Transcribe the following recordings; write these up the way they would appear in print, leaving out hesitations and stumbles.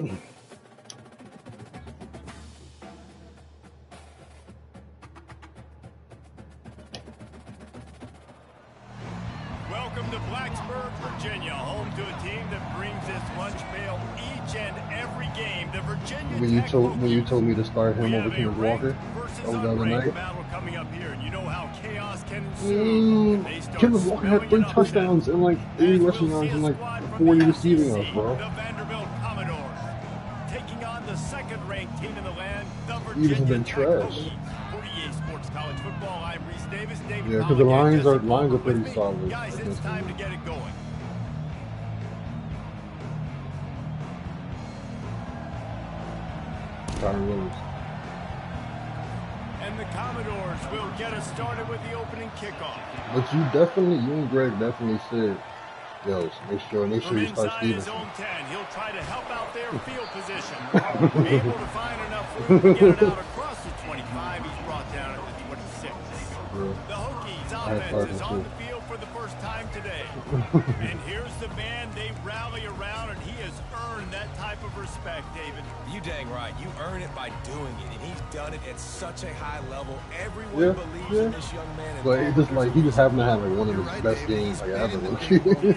Welcome to Blacksburg, Virginia, home to a team that brings its lunch pail each and every game. The Virginia when you told me to start him over Kenneth Walker the other night. Battle coming up here, and you know how chaos can ensue. Kenneth Walker had 3 touchdowns and like 80 rushing yards and like 40 receiving yards, bro. The Vanderbilt Commodores taking on the second-ranked team in the land, the He was Virginia been trash. Sports College Football. I'm Reese Davis. Yeah, because the Lions are pretty solid. Guys, it's time to get it going. And the Commodores will get us started with the opening kickoff. But you and Greg definitely said, yo, make sure you start Stevenson. He'll try to help out their field position. Able to find enough room to get it out across the 25. He's brought down at the 26. The Hokies offense is on the field for the first time today. And here's the man they rally around, and he has earned that type of respect, David. You dang right. You earn it by doing it, and he's done it at such a high level. Everyone believes in this young man. But he just happened to have like one of his best games like ever. And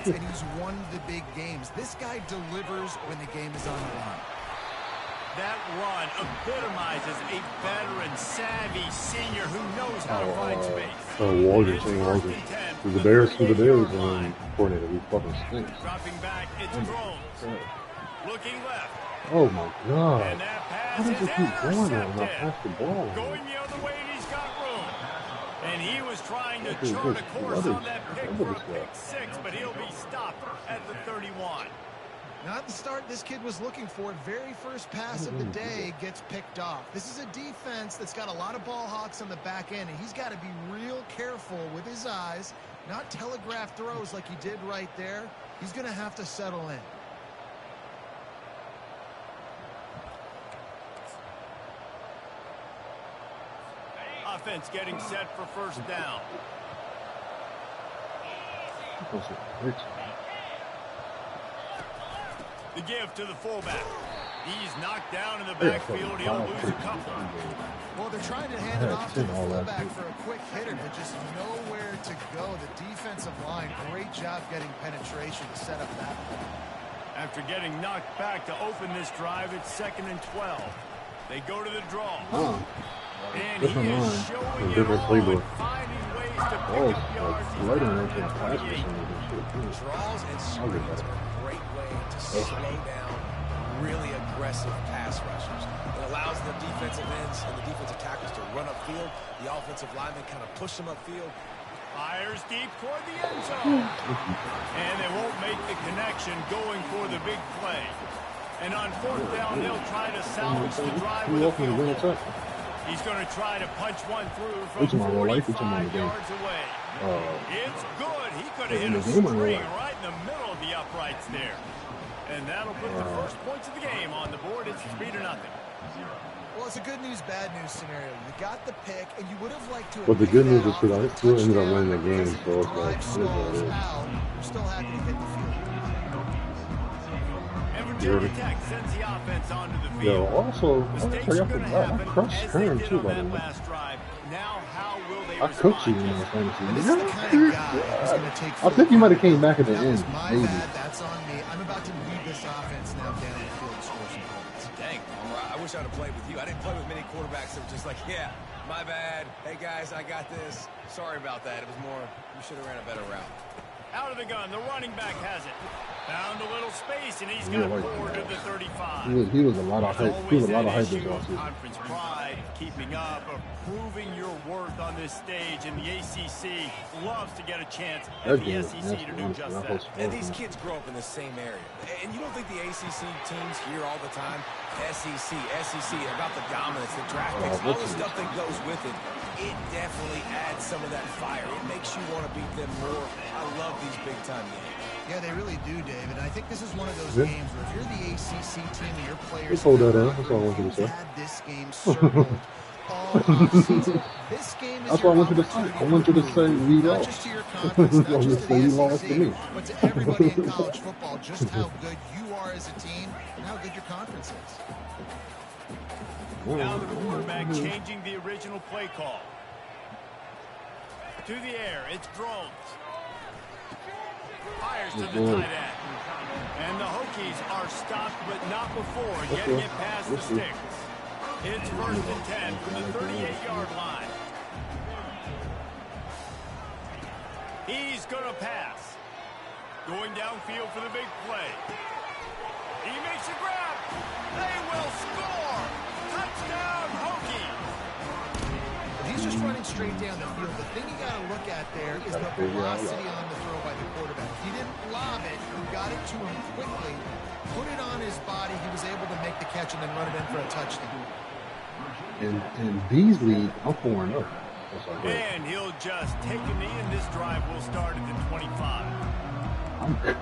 he's won the big games. This guy delivers when the game is on the line. That run epitomizes a veteran, savvy senior who knows how to find space. Walter saying Walter. The Bears coordinator, he fucking stinks. Dropping back, it's Groves. Looking left. Oh my god. And that pass How does he keep going there when I intercepted. pass the ball? Going the other way, and he's got room. And he was trying to chart a course on that pick for a pick 6, but he'll be stopped at the 31. Not the start this kid was looking for. Very first pass of the day gets picked off. This is a defense that's got a lot of ball hawks on the back end, and he's got to be real careful with his eyes, not telegraph throws like he did right there. He's going to have to settle in. Offense getting set for first down. The give to the fullback. He's knocked down in the backfield. He'll lose a couple. Well, they're trying to hand it off to the fullback for a quick hitter, but just nowhere to go. The defensive line, great job getting penetration to set up that play. After getting knocked back to open this drive, it's 2nd and 12. They go to the draw. And he is showing it all and finding ways to pick up yards. Draws and screens are a great way to slow down really aggressive pass rushers. It allows the defensive ends and the defensive tackles to run upfield. The offensive linemen kind of push them upfield. Fires deep toward the end zone. And they won't make the connection going for the big play. And on 4th down, they'll try to salvage the drive with a field goal. He's going to try to punch one through from 45 yards away. It's good. He could have hit a string right in the middle of the uprights there. And that'll put the first points of the game on the board. It's 3-0. Well, it's a good news, bad news scenario. You got the pick, and you would have liked to have. But the good news is that I still ended up winning the game, so it's like, You're still happy to hit the field. Virginia Tech sends the offense onto the field. Yo, also, I crushed Kern too, by the way. Now, how will they I cooked you in that fantasy. This is the kind of guy who's going to take. I think you might have came back at the end. My Maybe. bad. That's on me. I'm about to lead this offense now down the field and score some points. Dang, I wish I would have played with you. I didn't play with many quarterbacks that were just like, yeah, my bad. Hey, guys, I got this. Sorry about that. It was more, you should have ran a better route. Out of the gun, the running back has it. Found a little space, and he's got 4 to the 35. He was a lot of hype. He was a lot of hype this offseason. offseason. Conference pride, keeping up, of proving your worth on this stage, and the ACC loves to get a chance at the SEC to do just that. And these kids grow up in the same area. And you don't think the ACC teams hear all the time, SEC, about the dominance, the draft picks, all the stuff that goes with it. It definitely adds some of that fire. It makes you want to beat them more. I love these big-time games. Yeah, they really do, David. I think this is one of those games where if you're the ACC team and your players hold that out. That's all I want you to say. had this game circled all offseason. This game is That's what I want you to say. I want you to say we not lost. just to your conference, not just to the You lost to me. SEC, but to everybody in college football, just how good you are are as a team and how good your conference is. Now the quarterback changing the original play call. To the air, it's thrown. Fires to the tight end. And the Hokies are stopped, but not before getting it past the sticks. It's 1st and 10 from the 38-yard line. He's going to pass. Going downfield for the big play. He makes a grab. They will score. Touchdown, Hokies. He's just running straight down the field. The thing you got to look at there is the velocity on the throw by the quarterback. He didn't lob it. He got it to him quickly, put it on his body. He was able to make the catch and then run it in for a touchdown. And Beasley, I'm 4-0. And he'll just take a knee, and this drive will start at the 25.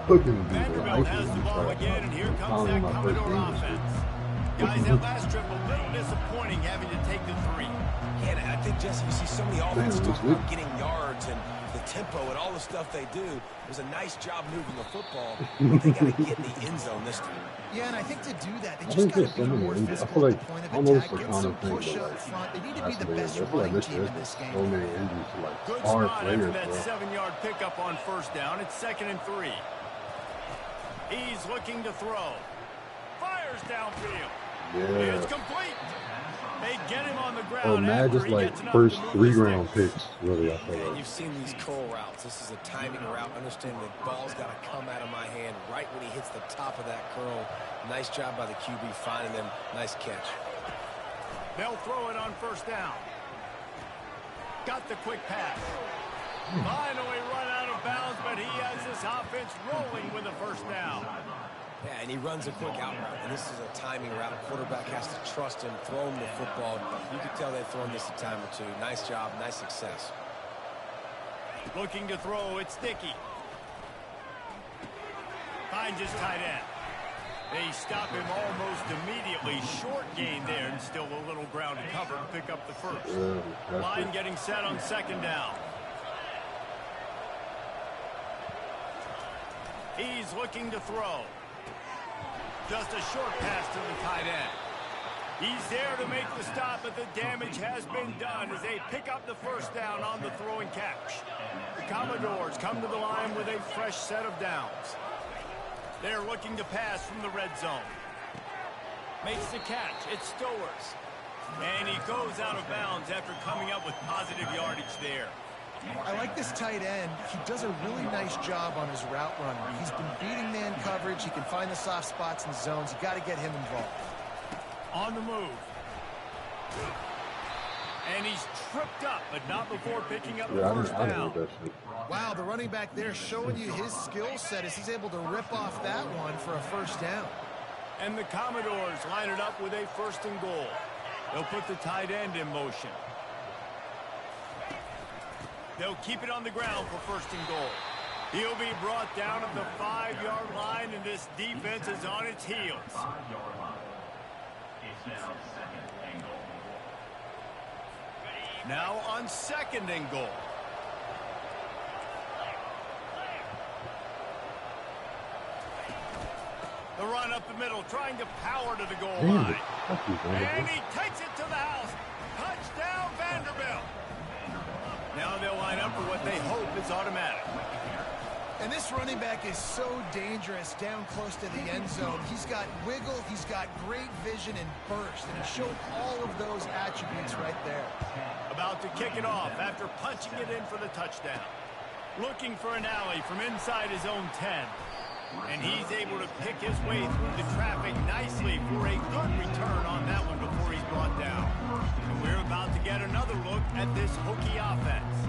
Vanderbilt has the ball again, and here comes that Commodore offense. Guys, that last trip a little disappointing having to take the 3. Yeah, I think, Jesse, you see so many offenses talk about getting yards and the tempo and all the stuff they do. It was a nice job moving the football, but they got to get in the end zone this time. Yeah, and I think to do that, they just got to be more physical at the point of attack, get some push up front. They need to be the best running team in this game. Good spot after that 7-yard pickup on 1st down. It's 2nd and 3. He's looking to throw. Fires downfield. Yeah. It's complete. They get him on the ground. Oh, man, just like first 3-round picks, really, I feel like. You've seen these Cole routes. This is a timing route. Understand the ball's got to come out of my hand right when he hits the top of that curl. Nice job by the QB finding them. Nice catch. They'll throw it on 1st down. Got the quick pass. Finally run out of bounds, but he has this offense rolling with a 1st down. Yeah, and he runs a quick out route, and this is a timing route. A quarterback has to trust him, throw him the football. You can tell they've thrown this a time or two. Nice job, nice success. Looking to throw, it's Dickey. Finds his tight end. They stop him almost immediately. Short gain there, and still a little ground to cover to pick up the 1st. Line getting set on 2nd down. He's looking to throw. Just a short pass to the tight end. He's there to make the stop, but the damage has been done as they pick up the 1st down on the throwing catch. The Commodores come to the line with a fresh set of downs. They're looking to pass from the red zone. Makes the catch. It's Stowers. And he goes out of bounds after coming up with positive yardage there. I like this tight end. He does a really nice job on his route running. He's been beating man coverage. He can find the soft spots and zones. You got to get him involved. On the move. And he's tripped up, but not before picking up the 1st down. Wow, the running back there showing you his skill set as he's able to rip off that one for a 1st down. And the Commodores line it up with a 1st and goal. They'll put the tight end in motion. They'll keep it on the ground for 1st and goal. He'll be brought down at the 5-yard line, and this defense is on its heels. Now on 2nd and goal. The run up the middle, trying to power to the goal line. And he takes it to the house. Touchdown, Vanderbilt. Now they'll line up for what they hope is automatic. And this running back is so dangerous down close to the end zone. He's got wiggle, he's got great vision and burst, and he showed all of those attributes right there. About to kick it off after punching it in for the touchdown. Looking for an alley from inside his own 10. And he's able to pick his way through the traffic nicely for a good return on that one before he's brought down. And we're about to get another look at this Hokie offense.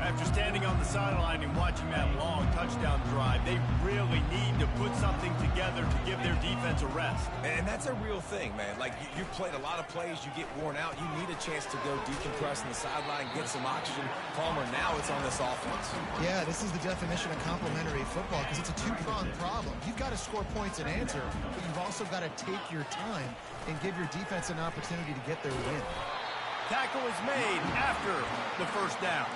After standing on the sideline and watching that long touchdown drive, they really need to put something together to give their defense a rest. And that's a real thing, man. Like, you've played a lot of plays, you get worn out, you need a chance to go decompress on the sideline, get some oxygen. Palmer, now it's on this offense. Yeah, this is the definition of complementary football because it's a two-pronged problem. You've got to score points and answer, but you've also got to take your time and give your defense an opportunity to get their win. Tackle is made after the 1st down.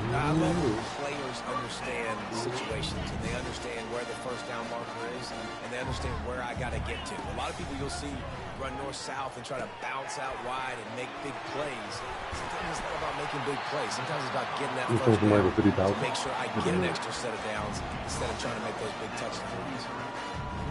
I love when players understand situations and they understand where the first down marker is and they understand where I got to get to. A lot of people you'll see run north-south and try to bounce out wide and make big plays. Sometimes it's not about making big plays. Sometimes it's about getting that first down to make sure I get an extra set of downs instead of trying to make those big touchdowns.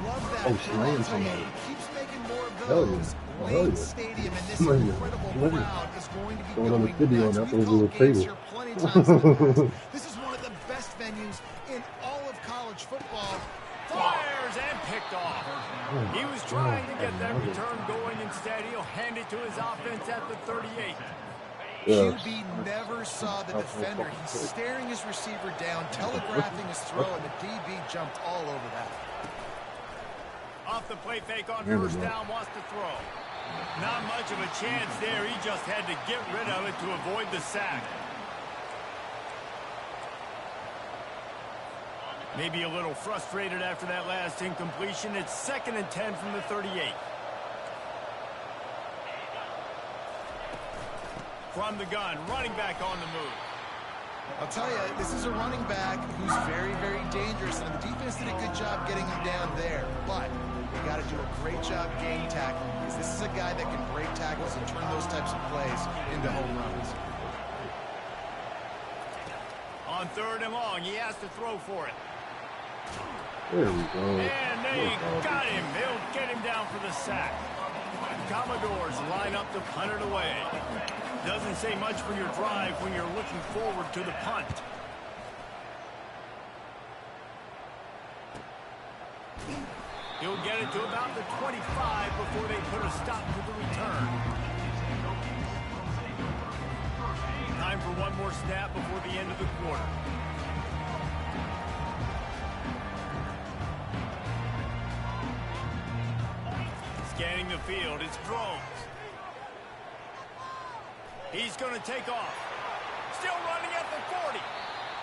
Love that. Slaying somebody. Keeps making more of Hell those. yeah. Hell yeah. Stadium and this incredible crowd is going to be Going on the going video nuts. and We've after we called were games table. here plenty of times in the past. This is one of the best venues in all of college football. Fires and picked off. He was trying to get that return going. Instead, he'll hand it to his offense at the 38. QB never saw the defender. He's staring his receiver down, telegraphing his throw, and the DB jumped all over that. Off the play fake on first down, wants to throw. Not much of a chance there. He just had to get rid of it to avoid the sack. Maybe a little frustrated after that last incompletion. It's 2nd and 10 from the 38. From the gun, running back on the move. I'll tell you, this is a running back who's very, very dangerous, and the defense did a good job getting him down there. But they got to do a great job game tackling, because this is a guy that can break tackles and turn those types of plays into home runs. On 3rd and long, he has to throw for it. There we go. And they got him. They'll get him down for the sack. Commodores line up to punt it away. Doesn't say much for your drive when you're looking forward to the punt. He'll get it to about the 25 before they put a stop to the return. Time for one more snap before the end of the quarter. Scanning the field, it's Groves. He's going to take off. Still running at the 40.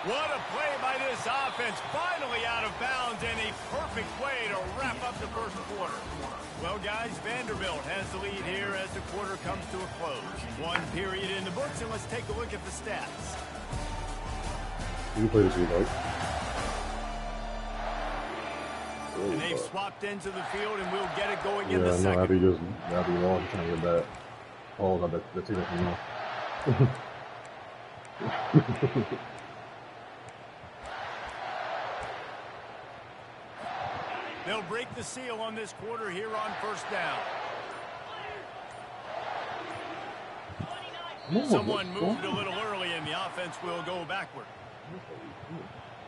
What a play by this offense. Finally out of bounds and a perfect way to wrap up the first quarter. Well, guys, Vanderbilt has the lead here as the quarter comes to a close. One period in the books, and let's take a look at the stats. You play this week, right? And they've swapped into the field, and we'll get it going in Yeah, the second. I'll be long trying to get that. Oh, that's it for now. They'll break the seal on this quarter here on first down. Someone moved a little early, and the offense will go backward.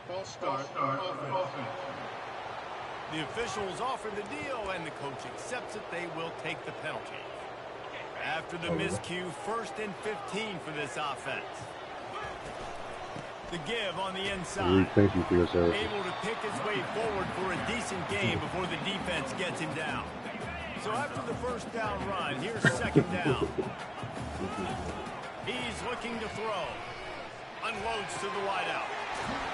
False start. Offense. The officials offer the deal, and the coach accepts it. They will take the penalty. After the miscue, 1st and 15 for this offense. The give on the inside. Thank you for your service. Able to pick his way forward for a decent game before the defense gets him down. So after the first down run, here's 2nd down. He's looking to throw. Unloads to the wideout.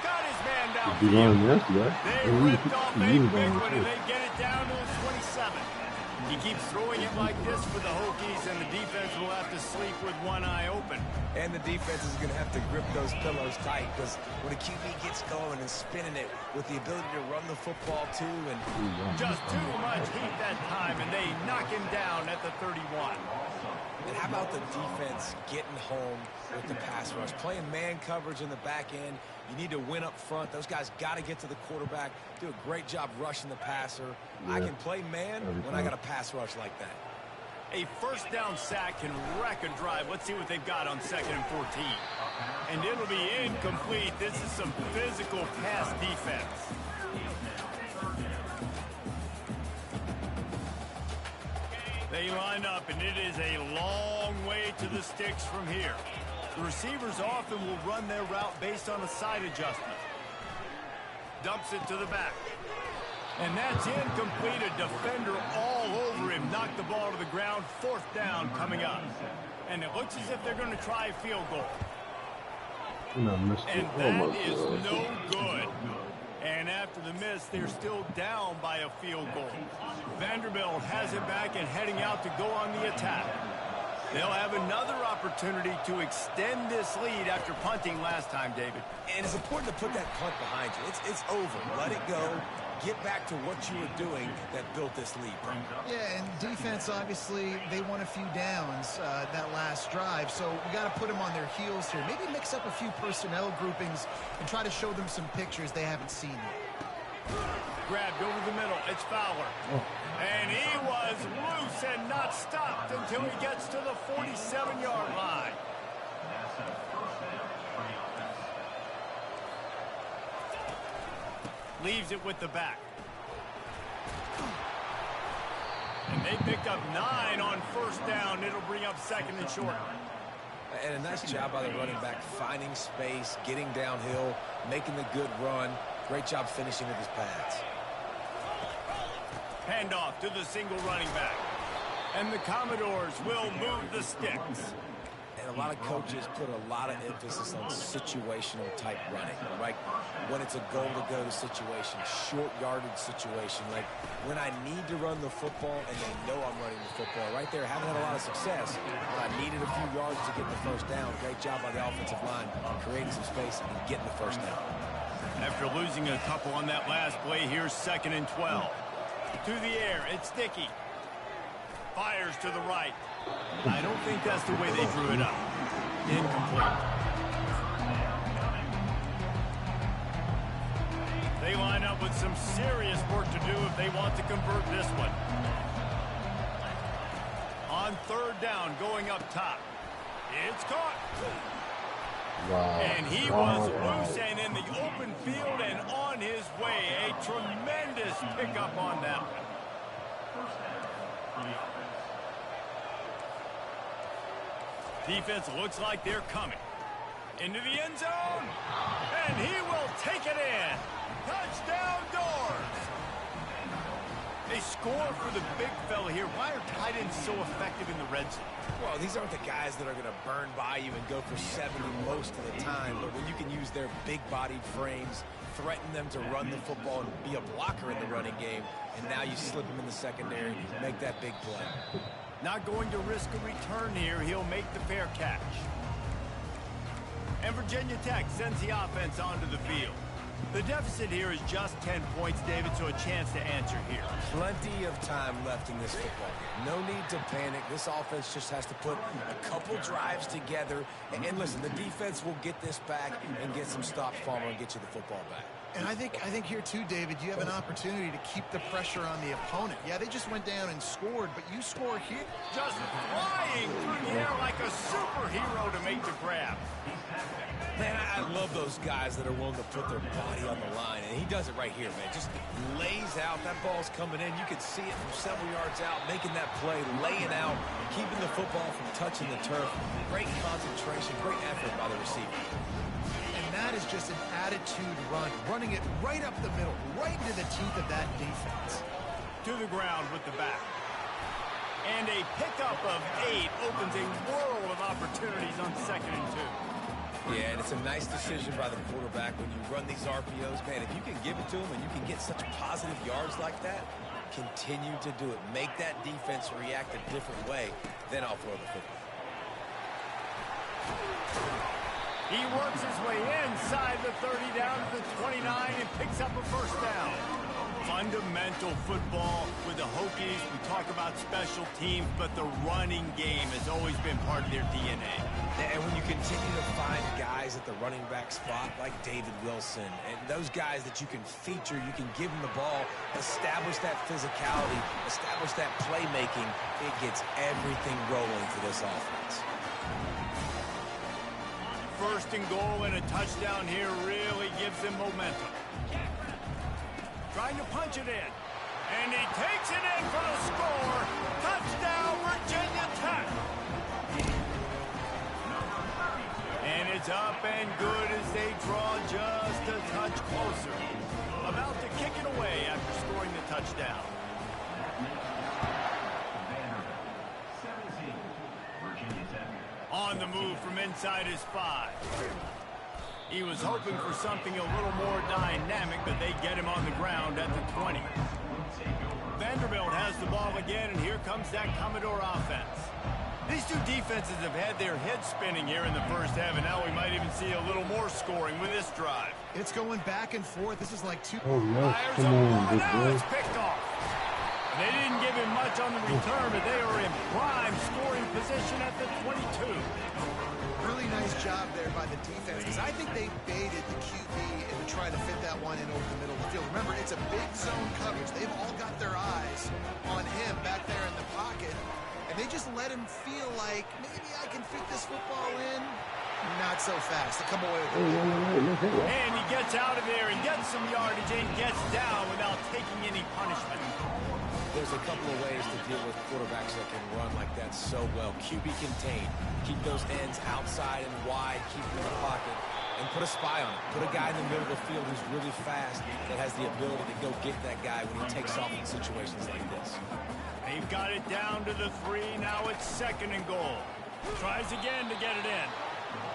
Got his man down. They ripped off a big one, and they get it down to the 27. He keeps throwing it like this for the Hokies, and the defense will have to sleep with one eye open. And the defense is going to have to grip those pillows tight, because when a QB gets going and spinning it with the ability to run the football too, and just too much heat that time, and they knock him down at the 31. And how about the defense getting home with the pass rush? Playing man coverage in the back end. You need to win up front. Those guys got to get to the quarterback, do a great job rushing the passer. Yeah. I can play man when I got a pass rush like that. A first down sack can wreck a drive. Let's see what they've got on 2nd and 14. And it'll be incomplete. This is some physical pass defense. They line up, and it is a long way to the sticks from here. The receivers often will run their route based on a side adjustment. Dumps it to the back. And that's incomplete. A defender all over him. Knocked the ball to the ground. 4th down coming up. And it looks as if they're going to try a field goal. And that is no good. And after the miss, they're still down by a field goal. Vanderbilt has it back and heading out to go on the attack. They'll have another opportunity to extend this lead after punting last time, David. And it's important to put that punt behind you. It's over. Let it go. Get back to what you were doing that built this lead. Yeah, and defense, obviously, they won a few downs that last drive, so we got to put them on their heels here. Maybe mix up a few personnel groupings and try to show them some pictures they haven't seen yet. Grabbed over the middle. It's Fowler. And he was loose and not stopped until he gets to the 47-yard line. Leaves it with the back. And they picked up 9 on first down. It'll bring up second and short. And a nice job by the running back, finding space, getting downhill, making the good run. Great job finishing with his pads. Handoff to the single running back. And the Commodores will move the sticks. And a lot of coaches put a lot of emphasis on situational type running, right? When it's a goal to go to situation, short yardage situation, like when I need to run the football and they know I'm running the football. Right there, haven't had a lot of success, but I needed a few yards to get the first down. Great job by the offensive line, creating some space and getting the first down. After losing a couple on that last play, here's second and 12. To the air, it's Dickey. Fires to the right. I don't think that's the way they drew it up. Incomplete. They line up with some serious work to do if they want to convert this one. On third down, going up top. It's caught. Wow. And he was loose and in the open field and on his way. A tremendous pickup on that one. Defense looks like they're coming. Into the end zone. And he will take it in. Touchdown, Doors. They score for the big fella here. Why are tight ends so effective in the red zone? Well, these aren't the guys that are going to burn by you and go for 70 most of the time, but when you can use their big-bodied frames, threaten them to run the football and be a blocker in the running game, and now you slip them in the secondary, make that big play. Not going to risk a return here. He'll make the fair catch. And Virginia Tech sends the offense onto the field. The deficit here is just 10 points, David, so a chance to answer here. Plenty of time left in this football game. No need to panic. This offense just has to put a couple drives together. And listen, the defense will get this back and get some stops, Palmer, and get you the football back. And I think here too, David, you have an opportunity to keep the pressure on the opponent. Yeah, they just went down and scored, but you score here. Just flying through the air like a superhero to make the grab. Man, I love those guys that are willing to put their body on the line, and he does it right here, man. Just lays out. That ball's coming in. You can see it from several yards out, making that play, laying out, keeping the football from touching the turf. Great concentration, great effort by the receiver. And that is just an attitude run, running it right up the middle, right into the teeth of that defense. To the ground with the back. And a pickup of 8 opens a world of opportunities on second and 2. Yeah, and it's a nice decision by the quarterback when you run these RPOs. Man, if you can give it to him and you can get such positive yards like that, continue to do it. Make that defense react a different way, then I'll throw the football. He works his way inside the 30 down to the 29 and picks up a first down. Fundamental football with the Hokies. We talk about special teams, but the running game has always been part of their DNA. And when you continue to find guys at the running back spot like David Wilson and those guys that you can feature, you can give them the ball, establish that physicality, establish that playmaking, it gets everything rolling for this offense. First and goal and a touchdown here really gives them momentum. Trying to punch it in. And he takes it in for the score. Touchdown, Virginia Tech. And it's up and good as they draw just a touch closer. About to kick it away after scoring the touchdown. On the move from inside his 5. He was hoping for something a little more dynamic, but they get him on the ground at the 20. Vanderbilt has the ball again, and here comes that Commodore offense. These two defenses have had their heads spinning here in the first half, and now we might even see a little more scoring with this drive. It's going back and forth. This is like two. Oh, yes. Fires Come a on, ball, big and now boy. it's picked off. They didn't give him much on the return, but they are in prime scoring position at the 22. Really nice job there by the defense, because I think they baited the QB into trying to fit that one in over the middle of the field. Remember, it's a big zone coverage. They've all got their eyes on him back there in the pocket, and they just let him feel like, maybe I can fit this football in. Not so fast to come away with it. And he gets out of there and gets some yardage and gets down without taking any punishment. There's a couple of ways to deal with quarterbacks that can run like that so well. QB contained. Keep those ends outside and wide. Keep them in the pocket. And put a spy on it. Put a guy in the middle of the field who's really fast that has the ability to go get that guy when he takes off in situations like this. They've got it down to the 3. Now it's 2nd and goal. Tries again to get it in.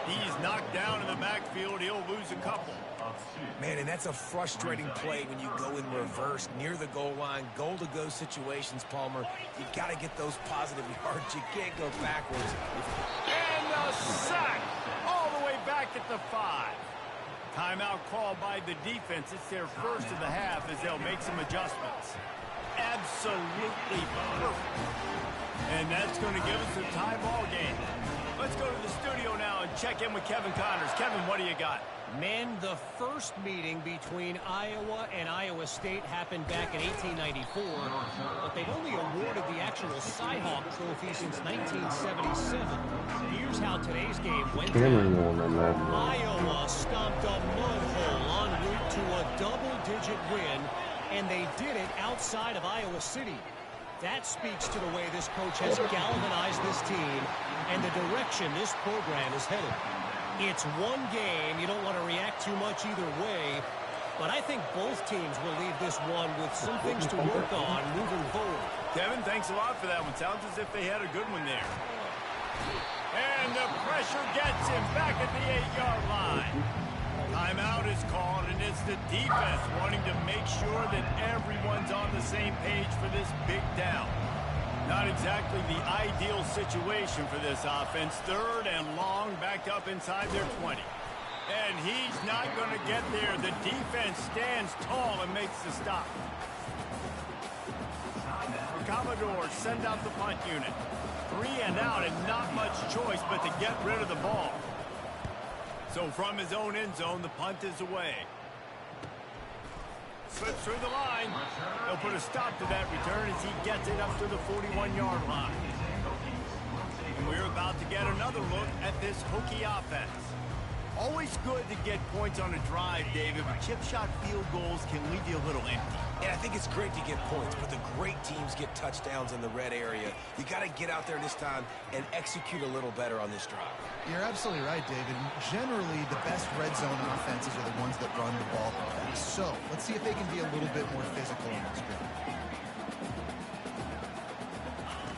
He's knocked down in the backfield. He'll lose a couple. Man, and that's a frustrating play when you go in reverse near the goal line, goal-to-go situations, Palmer. You got to get those positive yards. You can't go backwards. And a sack all the way back at the 5. Timeout called by the defense. It's their first of the half as they'll make some adjustments. Absolutely perfect. And that's going to give us a tie ball game. Let's go to the studio now and check in with Kevin Connors. Kevin, what do you got? Men, the first meeting between Iowa and Iowa State happened back in 1894, but they've only awarded the actual Cyhawk Trophy since 1977. Here's how today's game went down. Iowa stomped a mud hole en route to a double-digit win, and they did it outside of Iowa City. That speaks to the way this coach has galvanized this team and the direction this program is headed. It's one game. You don't want to react too much either way, but I think both teams will leave this one with some things to work on moving forward. Kevin, thanks a lot for that one. Sounds as if they had a good one there. And the pressure gets him back at the 8-yard line. Timeout is called, and it's the defense wanting to make sure that everyone's on the same page for this big down. Not exactly the ideal situation for this offense. 3rd and long, backed up inside their 20. And he's not going to get there. The defense stands tall and makes the stop. The Commodores send out the punt unit. 3 and out, and not much choice but to get rid of the ball. So from his own end zone, the punt is away. Slips through the line. They'll put a stop to that return as he gets it up to the 41-yard line. And we're about to get another look at this Hokie offense. Always good to get points on a drive, David, but chip shot field goals can leave you a little empty. And I think it's great to get points, but the great teams get touchdowns in the red area. You got to get out there this time and execute a little better on this drive. You're absolutely right, David. Generally, the best red zone offenses are the ones that run the ball the best. So let's see if they can be a little bit more physical in this drive.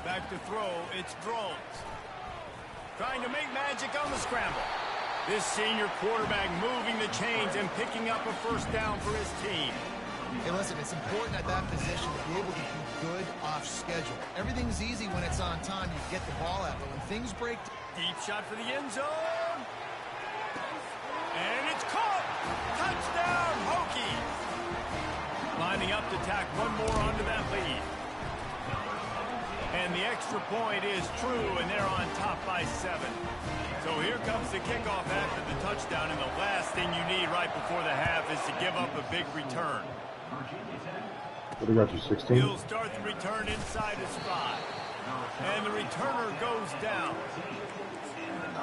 Back to throw, it's Drones. Trying to make magic on the scramble. This senior quarterback moving the chains and picking up a first down for his team. Hey, listen, it's important at that position to be able to be good off schedule. Everything's easy when it's on time. You get the ball out, but when things break... Deep shot for the end zone. And it's caught. Touchdown, Hokies. Lining up to tack one more onto that lead. And the extra point is true, and they're on top by 7. So here comes the kickoff after the touchdown, and the last thing you need right before the half is to give up a big return. What do you got, you 16? He'll start the return inside his 5. And the returner goes down.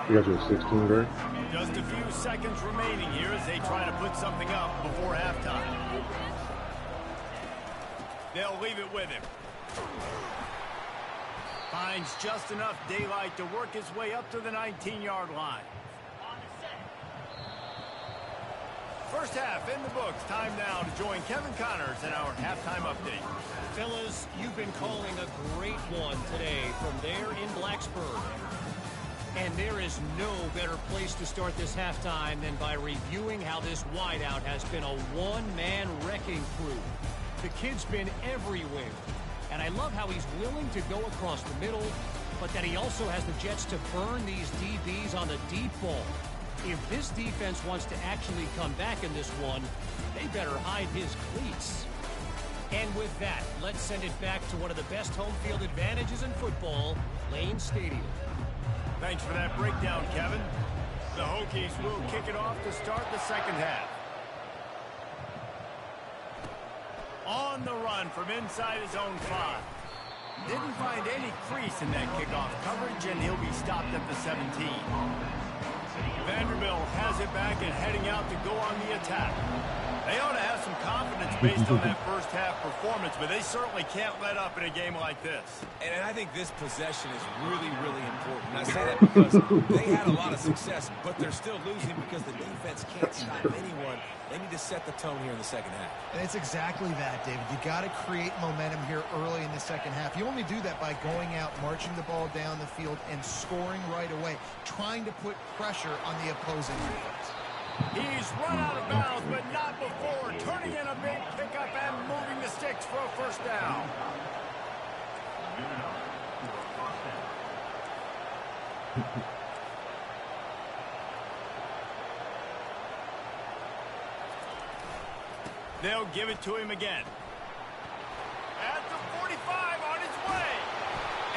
You got your 16, Greg? Just a few seconds remaining here as they try to put something up before halftime. They'll leave it with him. Finds just enough daylight to work his way up to the 19-yard line. First half in the books. Time now to join Kevin Connors in our halftime update. Fellas, you've been calling a great one today from there in Blacksburg. And there is no better place to start this halftime than by reviewing how this wideout has been a one-man wrecking crew. The kid's been everywhere. And I love how he's willing to go across the middle, but that he also has the Jets to burn these DBs on the deep ball. If this defense wants to actually come back in this one, they better hide his cleats. And with that, let's send it back to one of the best home field advantages in football, Lane Stadium. Thanks for that breakdown, Kevin. The Hokies will kick it off to start the second half. On the run from inside his own 5. Didn't find any crease in that kickoff coverage, and he'll be stopped at the 17. Vanderbilt has it back and heading out to go on the attack. They ought to have some confidence based on that first half performance, but they certainly can't let up in a game like this. And I think this possession is really, really important. And I say that because they had a lot of success, but they're still losing because the defense can't stop anyone. They need to set the tone here in the second half. And it's exactly that, David. You got to create momentum here early in the second half. You only do that by going out, marching the ball down the field, and scoring right away, trying to put pressure on the opposing defense. He's run out of bounds, but not before turning in a big pickup and moving the sticks for a first down. They'll give it to him again. At the 45 on his way.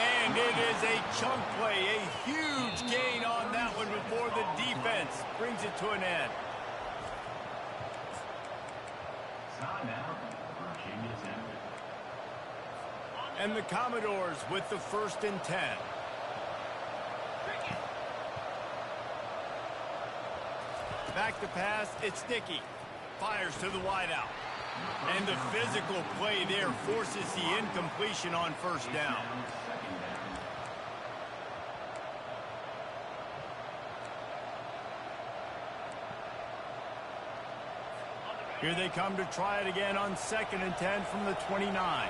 And it is a chunk play, a huge gain on that one before the defense brings it to an end. And the Commodores with the 1st and 10. Back to pass, it's Dickey. Fires to the wideout. And the physical play there forces the incompletion on first down. Here they come to try it again on 2nd and 10 from the 29.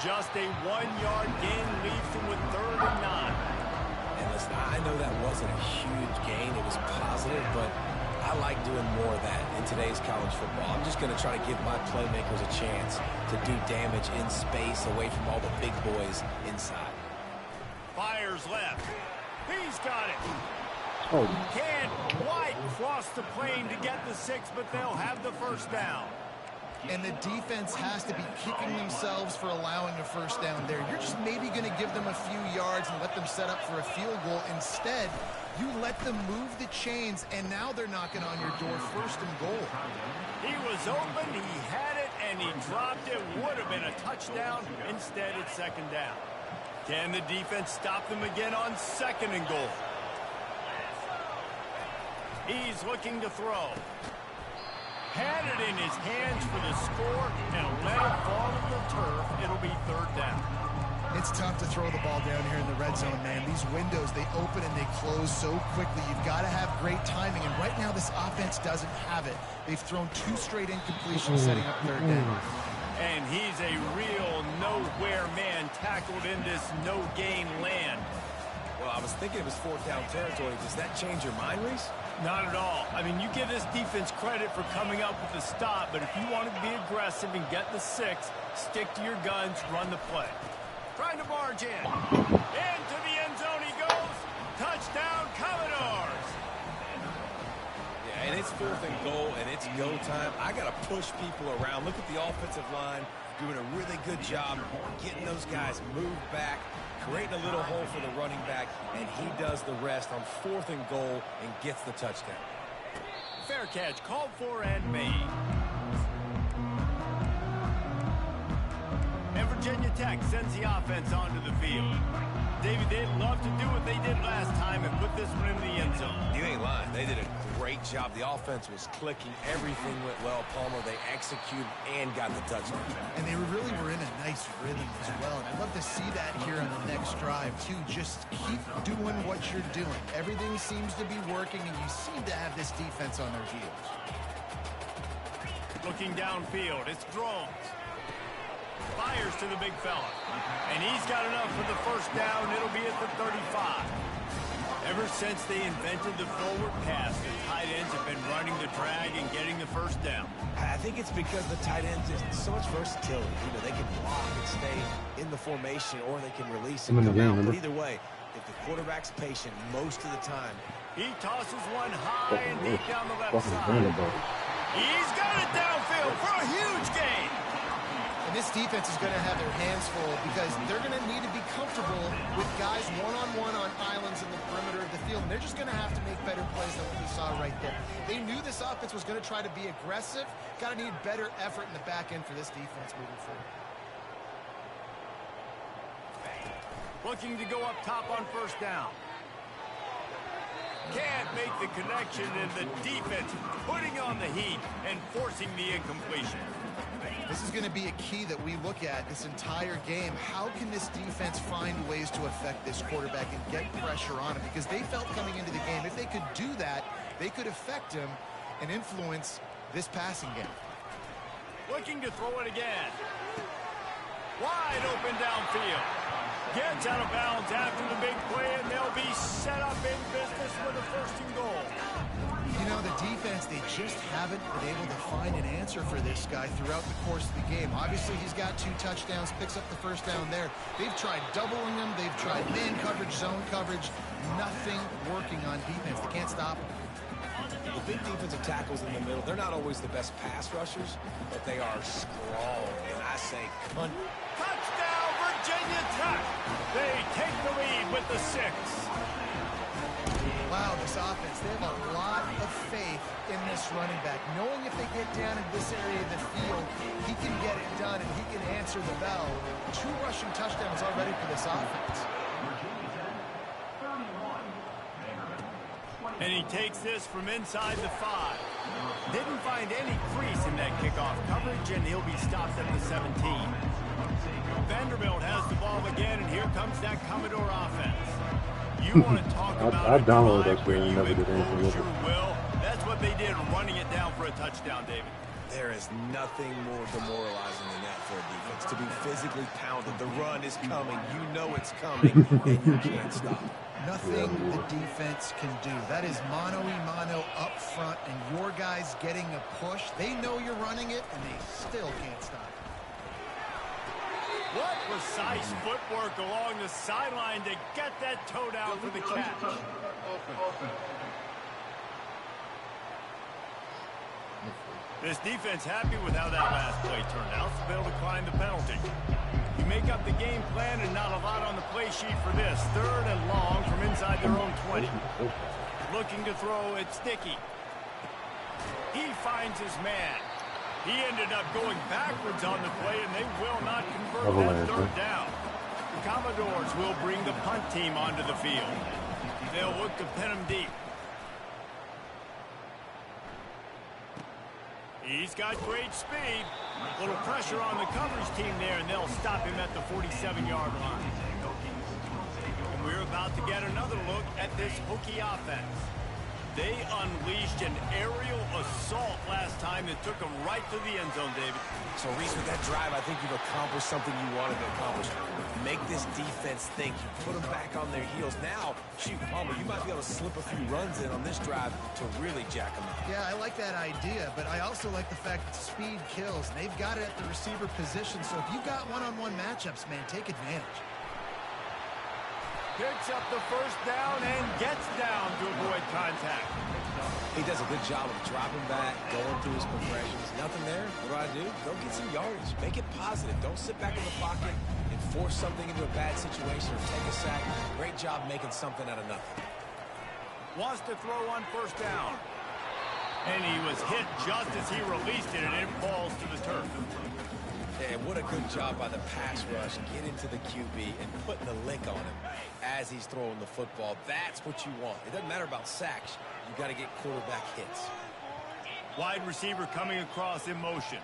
Just a 1-yard gain leaves them with 3rd and 9. And listen, I know that wasn't a huge gain. It was positive, but I like doing more of that in today's college football. I'm just going to try to give my playmakers a chance to do damage in space away from all the big boys inside. Fires left. He's got it. Oh. Can't quite cross the plane to get the 6, but they'll have the first down. And the defense has to be kicking themselves for allowing a first down there. You're just maybe going to give them a few yards and let them set up for a field goal. Instead, you let them move the chains, and now they're knocking on your door 1st and goal. He was open, he had it, and he dropped it. Would have been a touchdown. Instead, it's 2nd down. Can the defense stop them again on 2nd and goal? He's looking to throw. Had it in his hands for the score and let it fall to the turf. It'll be 3rd down. It's tough to throw the ball down here in the red zone, man. These windows, they open and they close so quickly. You've got to have great timing, and right now this offense doesn't have it. They've thrown 2 straight incompletions, setting up 3rd down. And he's a real nowhere man tackled in this no-gain land. Well, I was thinking it was 4th down territory. Does that change your mind, Reese? Not at all. I mean, you give this defense credit for coming up with the stop, but if you want to be aggressive and get the 6, stick to your guns, run the play. Trying to barge in. Into the end zone he goes. Touchdown, Commodores. Yeah, and it's 4th and goal, and it's go time. I got to push people around. Look at the offensive line doing a really good job getting those guys moved back, creating a little hole for the running back, and he does the rest on 4th and goal and gets the touchdown. Fair catch, called for and made. And Virginia Tech sends the offense onto the field. David, they'd love to do what they did last time and put this one in the end zone. You ain't lying. They did a great job. The offense was clicking. Everything went well. Palmer, they executed and got the touchdown. And they really were in a nice rhythm as well. And I'd love to see that here on the next drive, too. Just keep doing what you're doing. Everything seems to be working, and you seem to have this defense on their heels. Looking downfield, it's Drones. Fires to the big fella. And he's got enough for the first down. It'll be at the 35. Ever since they invented the forward pass, the tight ends have been running the drag and getting the first down. I think it's because the tight ends just so much versatility. You know, they can block and stay in the formation, or they can release and come out. But either way, if the quarterback's patient most of the time. He tosses one high and deep down the left side. He's got it downfield for a huge gain. And this defense is going to have their hands full because they're going to need to be comfortable with guys one-on-one on islands in the perimeter of the field. And they're just going to have to make better plays than what we saw right there. They knew this offense was going to try to be aggressive. Got to need better effort in the back end for this defense moving forward. Looking to go up top on first down. Can't make the connection, and the defense putting on the heat and forcing the incompletion. This is going to be a key that we look at this entire game. How can this defense find ways to affect this quarterback and get pressure on him? Because they felt coming into the game, if they could do that, they could affect him and influence this passing game. Looking to throw it again. Wide open downfield. Gets out of bounds after the big play, and they'll be set up in business with a first and goal. You know, the defense, they just haven't been able to find an answer for this guy throughout the course of the game. Obviously, he's got 2 touchdowns, picks up the first down there. They've tried doubling him. They've tried man coverage, zone coverage. Nothing working on defense. They can't stop him. The big defensive tackles in the middle, they're not always the best pass rushers, but they are strong. And I say, touchdown, Virginia Tech. They take the lead with the 6. Wow, this offense, they have a lot of faith in this running back. Knowing if they get down in this area of the field, he can get it done and he can answer the bell. 2 rushing touchdowns already for this offense. And he takes this from inside the 5. Didn't find any crease in that kickoff coverage, and he'll be stopped at the 17. Vanderbilt has the ball again, and here comes that Commodore offense. You want to talk about I downloaded that where and you never did anything with your it. will. That's what they did, running it down for a touchdown, David. there is nothing more demoralizing than that for a defense. To be physically pounded. The run is coming. You know it's coming, and you can't stop it. Nothing the defense can do. That is mano-a-mano up front, and your guys getting a push. They know you're running it, and they still can't stop it. What precise footwork along the sideline to get that toe down for the catch. This defense happy with how that last play turned out, so they'll decline the penalty. You make up the game plan and not a lot on the play sheet for this. 3rd and long from inside their own 20. Looking to throw, it's Sticky. He finds his man. He ended up going backwards on the play, and they will not convert that 3rd down. The Commodores will bring the punt team onto the field. They'll look to pin him deep. He's got great speed. A little pressure on the coverage team there, and they'll stop him at the 47-yard line. And we're about to get another look at this Hokie offense. They unleashed an aerial assault last time that took them right to the end zone, David. So, Reese, with that drive, I think you've accomplished something you wanted to accomplish. Make this defense think. You put them back on their heels. Now, shoot, Palmer, you might be able to slip a few runs in on this drive to really jack them up. Yeah, I like that idea, but I also like the fact that speed kills. They've got it at the receiver position, so if you've got one-on-one matchups, man, take advantage. Picks up the 1st down and gets down to avoid contact. He does a good job of dropping back, going through his progressions. Nothing there. What do? Go get some yardage. Make it positive. Don't sit back in the pocket and force something into a bad situation or take a sack. Great job making something out of nothing. Wants to throw on 1st down. And he was hit just as he released it, and it falls to the turf. And what a good job by the pass rush. Get into the QB and putting the lick on him as he's throwing the football. That's what you want. It doesn't matter about sacks. You got to get quarterback hits. Wide receiver coming across in motion.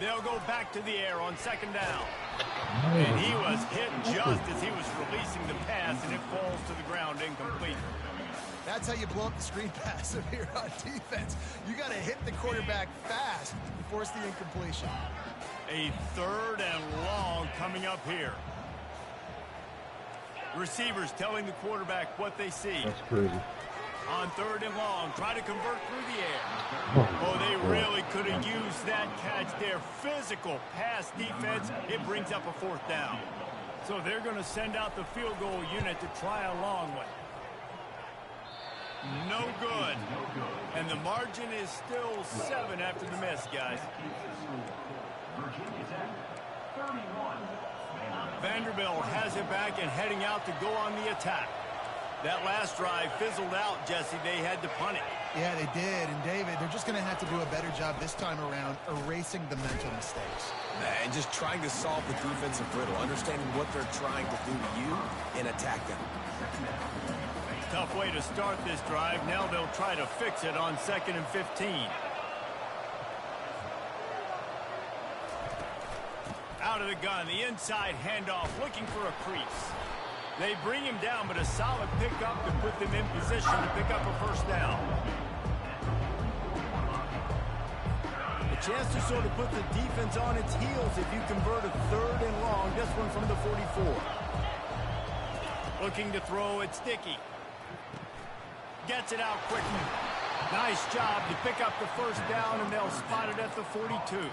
They'll go back to the air on 2nd down. And he was hit just as he was releasing the pass, and it falls to the ground incomplete. That's how you blow up the screen pass here on defense. You got to hit the quarterback fast to force the incompletion. A 3rd and long coming up here. Receivers telling the quarterback what they see. That's crazy. On 3rd and long, try to convert through the air. Oh, They really could have used that catch there. Physical pass defense, it brings up a 4th down. So they're going to send out the field goal unit to try a long one. No good. And the margin is still 7 after the miss, guys. Vanderbilt has it back and heading out to go on the attack. That last drive fizzled out, Jesse. They had to punt it. Yeah, they did. And, David, they're just going to have to do a better job this time around erasing the mental mistakes. And just trying to solve the defensive riddle, understanding what they're trying to do to you and attack them. Tough way to start this drive. Now they'll try to fix it on 2nd and 15. Out of the gun, the inside handoff, looking for a crease. They bring him down, but a solid pickup to put them in position to pick up a 1st down. A chance to sort of put the defense on its heels if you convert a 3rd and long. This one from the 44. Looking to throw, it's Sticky. Gets it out quickly. Nice job to pick up the 1st down, and they'll spot it at the 42.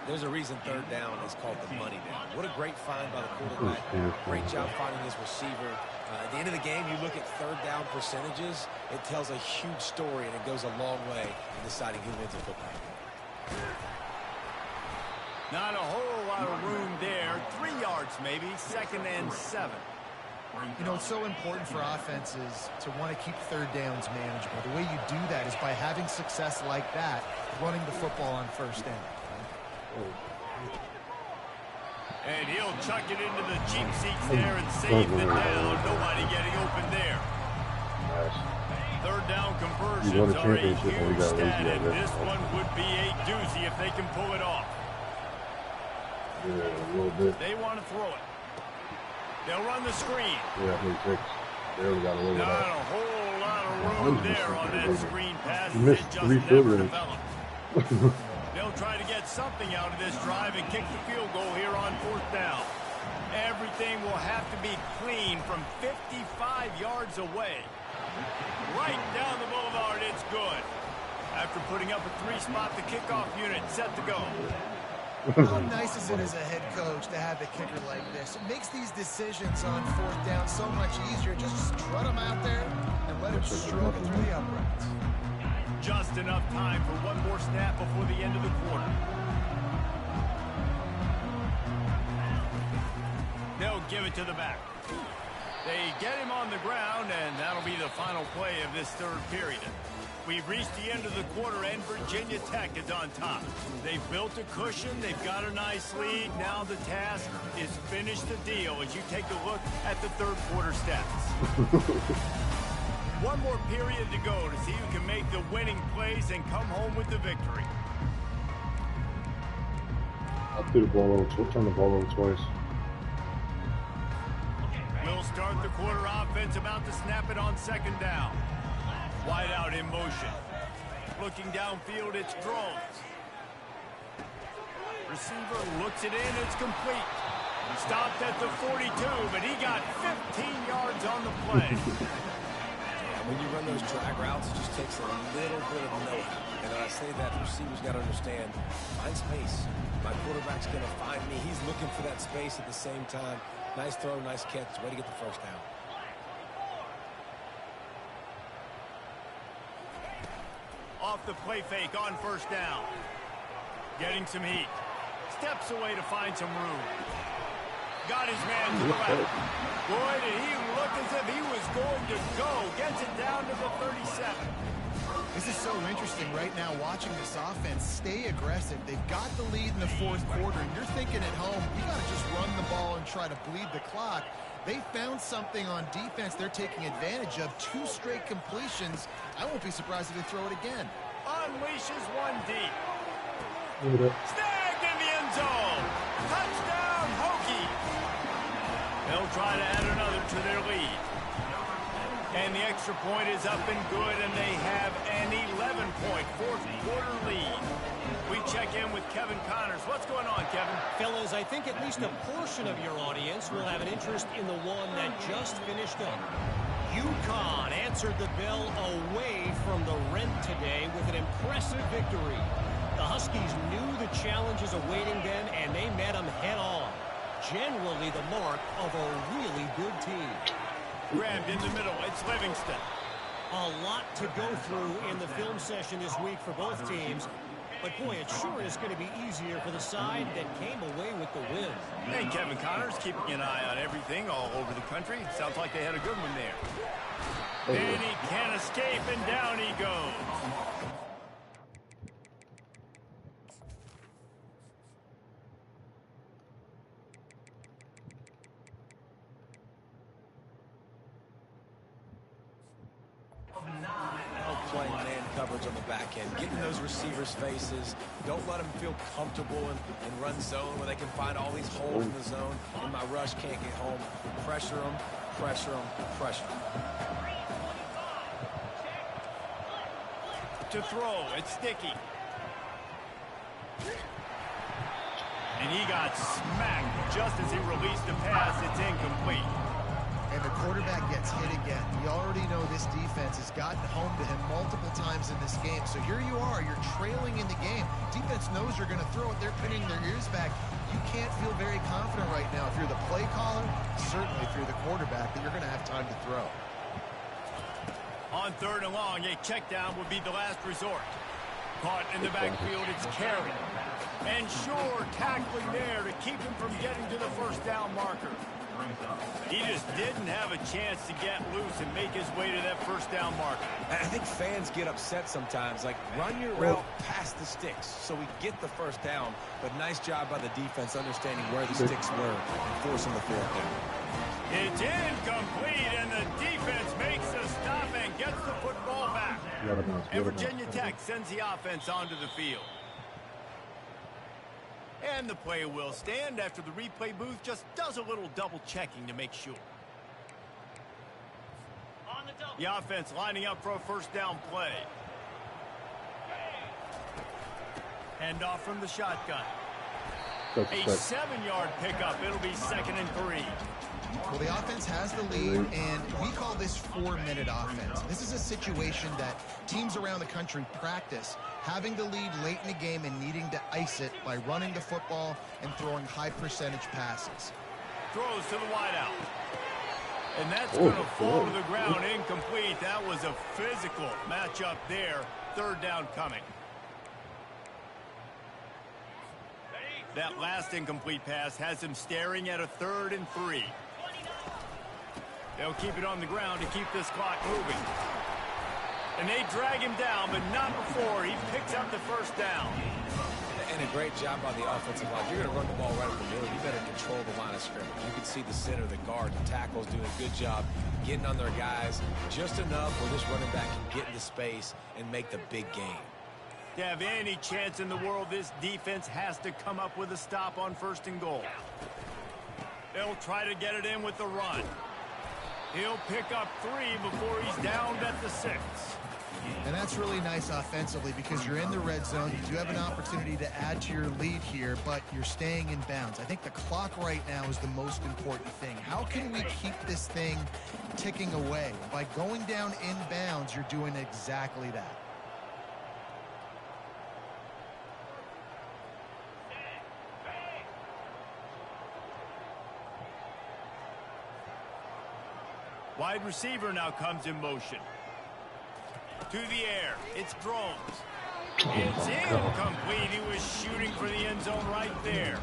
There's a reason 3rd down is called the money down. What a great find by the quarterback. Great job finding his receiver. At the end of the game, you look at 3rd down percentages. It tells a huge story, and it goes a long way in deciding who wins a football game. Not a whole lot of room there. 3 yards maybe. 2nd and 7. You know, it's so important for offenses to want to keep 3rd downs manageable. The way you do that is by having success like that, running the football on 1st down. And he'll chuck it into the cheap seats there and save the down. Nobody getting open there. Nice. 3rd down conversions are a huge stat, and this one would be a doozy if they can pull it off. Yeah, a little bit. They want to throw it. They'll run the screen. Yeah, I think 6. Barely got a little bit. Not a whole lot of room there on that screen pass. He missed It just 3 field never goals. developed. They'll try to get something out of this drive and kick the field goal here on 4th down. Everything will have to be clean from 55 yards away. Right down the boulevard, it's good. After putting up a 3-spot, the kickoff unit set to go. How nice is it as a head coach to have a kicker like this? It makes these decisions on 4th down so much easier. Just strut him out there and let him stroke it through the uprights. Just enough time for one more snap before the end of the quarter. They'll give it to the back. They get him on the ground, and that'll be the final play of this 3rd period. We've reached the end of the quarter, and Virginia Tech is on top. They've built a cushion. They've got a nice lead. Now the task is finish the deal as you take a look at the 3rd quarter stats. One more period to go to see who can make the winning plays and come home with the victory. I threw the ball over, turned the ball over twice. We'll start the quarter offense, about to snap it on 2nd down. Wide out in motion. Looking downfield, it's drones. Receiver looks it in, it's complete. Stopped at the 42, but he got 15 yards on the play. When you run those drag routes, it just takes a little bit of know-how. And when I say that, the receiver's got to understand, find space. My quarterback's going to find me. He's looking for that space at the same time. Nice throw, nice catch. Way to get the 1st down. Off the play fake on 1st down. Getting some heat. Steps away to find some room. Got his man to the left. Boy, did he look as if he was going to go. Gets it down to the 37. This is so interesting right now watching this offense stay aggressive. They've got the lead in the 4th quarter, and you're thinking at home, you got to just run the ball and try to bleed the clock. They found something on defense they're taking advantage of. 2 straight completions. I won't be surprised if they throw it again. Unleashes one deep. Look at that. Snagged in the end zone. Touchdown, Hokie. They'll try to add another to their lead. And the extra point is up and good, and they have an 11-point 4th quarter lead. We check in with Kevin Connors. What's What's going on, Kevin? Fellas, I think at least a portion of your audience will have an interest in the one that just finished up. UConn answered the bell away from the Rent today with an impressive victory. The Huskies knew the challenges awaiting them, and they met them head-on. Generally the mark of a really good team. Grabbed in the middle. It's Livingston. A lot to go through in the film session this week for both teams. But, boy, it sure is going to be easier for the side that came away with the win. Hey, Kevin Connors keeping an eye on everything all over the country. Sounds like they had a good one there. And he can't escape, and down he goes. Playing man coverage on the back end, getting those receivers' faces. Don't let them feel comfortable and run zone where they can find all these holes in the zone, and my rush can't get home. Pressure them, pressure them, pressure them. To throw, it's Sticky. And he got smacked just as he released the pass. It's incomplete. And the quarterback gets hit again. We already know this defense has gotten home to him multiple times in this game. So here you are, you're trailing in the game. Defense knows you're going to throw it. They're pinning their ears back. You can't feel very confident right now if you're the play caller, certainly if you're the quarterback, that you're going to have time to throw. On 3rd and long, a check down would be the last resort. Caught in the backfield, it's Carey. And Shore tackling there to keep him from getting to the first down marker. He just didn't have a chance to get loose and make his way to that first down marker. I think fans get upset sometimes. Like, run your route past the sticks so we get the first down. But nice job by the defense understanding where the sticks were and forcing the 4th down. It's incomplete, and the defense makes a stop and gets the football back. And Virginia Tech sends the offense onto the field. And the play will stand after the replay booth just does a little double checking to make sure. The offense lining up for a first down play. Hand off from the shotgun. A 7-yard pickup. It'll be 2nd and 3. Well, the offense has the lead, and we call this 4-minute offense. This is a situation that teams around the country practice having the lead late in the game and needing to ice it by running the football and throwing high-percentage passes. Throws to the wideout. And that's going to fall to the ground incomplete. That was a physical matchup there. 3rd down coming. That last incomplete pass has him staring at a 3rd and 3. They'll keep it on the ground to keep this clock moving. And they drag him down, but not before he picks up the first down. And a great job by the offensive line. You're going to run the ball right up the middle. You better control the line of scrimmage. You can see the center, the guard, the tackles doing a good job getting on their guys just enough where this running back can get into space and make the big game. To have any chance in the world, this defense has to come up with a stop on 1st and goal. They'll try to get it in with the run. He'll pick up 3 before he's downed at the 6. And that's really nice offensively because you're in the red zone. You do have an opportunity to add to your lead here, but you're staying in bounds. I think the clock right now is the most important thing. How can we keep this thing ticking away? By going down in bounds, you're doing exactly that. Wide receiver now comes in motion. To the air. It's Drones. It's incomplete. He was shooting for the end zone right there.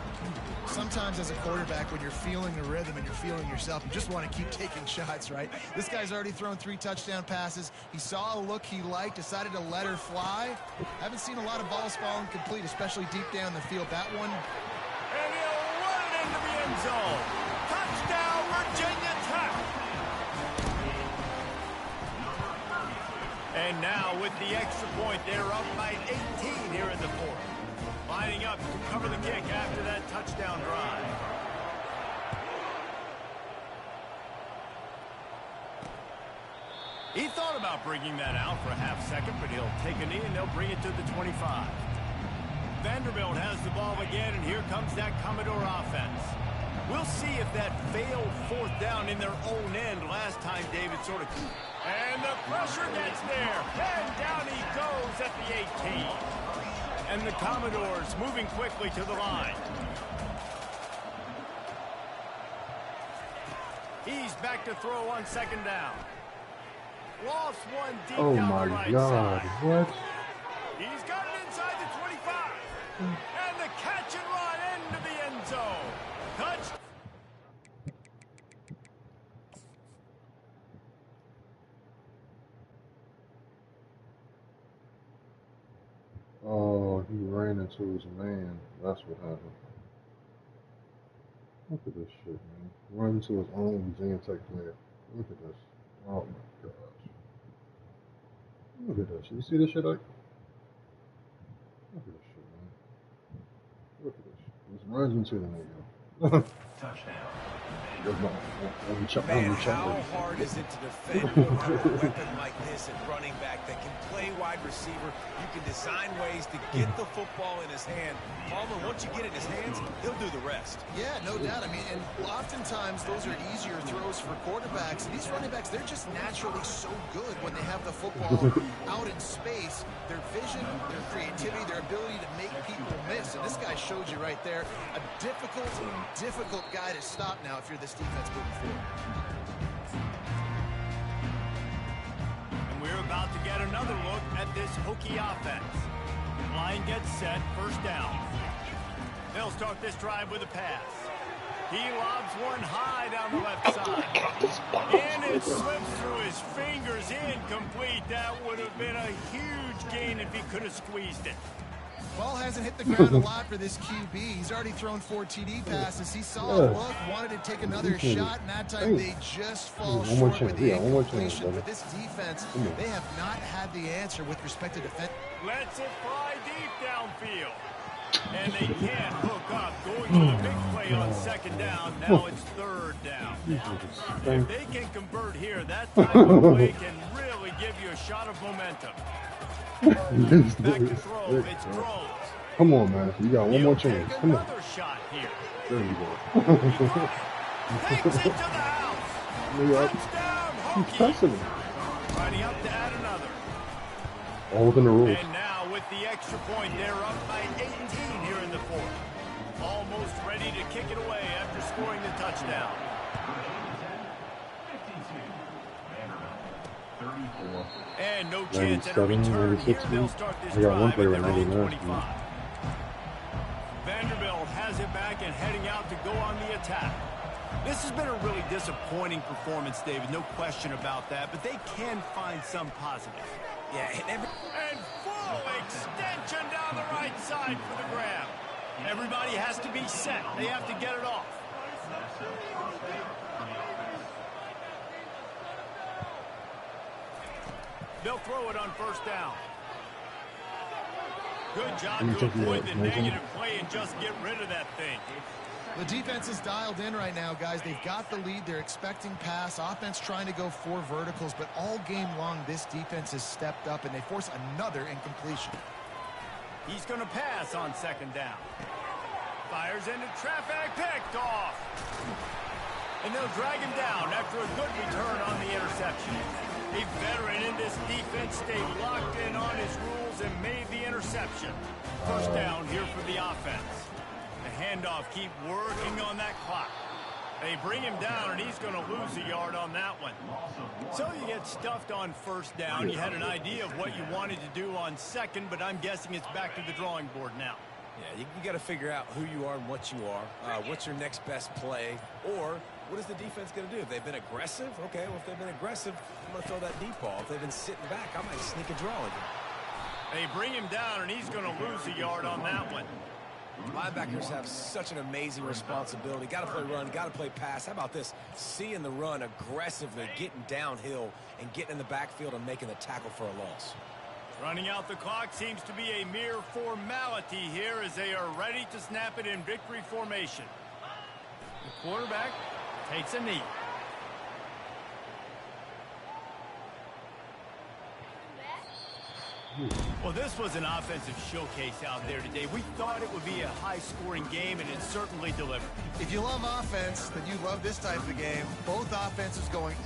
Sometimes as a quarterback, when you're feeling the rhythm and you're feeling yourself, you just want to keep taking shots, right? This guy's already thrown 3 touchdown passes. He saw a look he liked, decided to let her fly. Haven't seen a lot of balls falling complete, especially deep down the field. That one. And he'll run it into the end zone. Touchdown, Virginia Tech. And now with the extra point, they're up by 18 here in the 4th. Lining up to cover the kick after that touchdown drive. He thought about bringing that out for a half second, but he'll take a knee and they'll bring it to the 25. Vanderbilt has the ball again, and here comes that Commodore offense. We'll see if that failed fourth down in their own end last time David sort of... And the pressure gets there, and down he goes at the 18. And the Commodores moving quickly to the line. He's back to throw on second down. Lost one deep down the right side. What? He's got it inside the 25. And the catch and run into the end zone. Touch. Oh, he ran into his man. That's what happened. Look at this shit, man. Run into his own Virginia Tech player. Look at this. Oh my gosh. Look at this. You see this shit, Ike? Look at this shit, man. Look at this. Just runs into the nigga. Touchdown. Man, how hard is it to defend when you have a weapon like this at running back that can play wide receiver? You can design ways to get the football in his hand. Palmer, once you get it in his hands, he'll do the rest. Yeah, no doubt. I mean, and oftentimes those are easier throws for quarterbacks. And these running backs, they're just naturally so good when they have the football out in space. Their vision, their creativity, their ability to make people miss. And this guy showed you right there, a difficult guy to stop now if you're this defense moving forward. And we're about to get another look at this Hokie offense. Line gets set, first down. They'll start this drive with a pass. He lobs one high down the left side. And it slips through his fingers, incomplete. That would have been a huge gain if he could have squeezed it. Ball hasn't hit the ground a lot for this QB. He's already thrown 4 TD passes. He saw the look, wanted to take another shot, and that time they just fall short with the incompletion. But this defense, they have not had the answer with respect to defense. Lets it fly deep downfield. And they can't hook up. Going for the big play on second down. Now it's third down. If they can convert here, that type of play can really give you a shot of momentum. Back to throw. It's Groves. Come on, man. You got one more chance. Come on. Another shot here. There you go. Takes it to the house. Touchdown, He's pressing him. Riding up to add another. All within the rules. And now with the extra point, they're up by 18 here in the fourth. Almost ready to kick it away after scoring the touchdown. And no chance at a return here. They'll start this drive at their own 25. Vanderbilt has it back and heading out to go on the attack. This has been a really disappointing performance, David. No question about that. But they can find some positive. Yeah, and full extension down the right side for the grab. Everybody has to be set. They have to get it off. They'll throw it on first down. Good job to avoid the negative play and just get rid of that thing. The defense is dialed in right now, guys. They've got the lead. They're expecting pass. Offense trying to go 4 verticals, but all game long, this defense has stepped up, and they force another incompletion. He's going to pass on second down. Fires into traffic, picked off. And they'll drag him down after a good return on the interception. A veteran in this defense stayed locked in on his rules and made the interception. First down here for the offense. The handoff, keep working on that clock. They bring him down, and he's going to lose a yard on that one. So you get stuffed on first down. You had an idea of what you wanted to do on second, but I'm guessing it's back to the drawing board now. Yeah, you got to figure out who you are and what you are. What's your next best play? Or what is the defense going to do? If they've been aggressive, okay, well, if they've been aggressive, I'm going to throw that deep ball. If they've been sitting back, I might sneak a draw again. They bring him down, and he's going to lose a yard on that one. Linebackers have such an amazing responsibility. Got to play run, got to play pass. How about this? Seeing the run aggressively, getting downhill, and getting in the backfield and making the tackle for a loss. Running out the clock seems to be a mere formality here as they are ready to snap it in victory formation. The quarterback takes a knee. Well, this was an offensive showcase out there today. We thought it would be a high-scoring game, and it certainly delivered. If you love offense, then you love this type of game. Both offenses going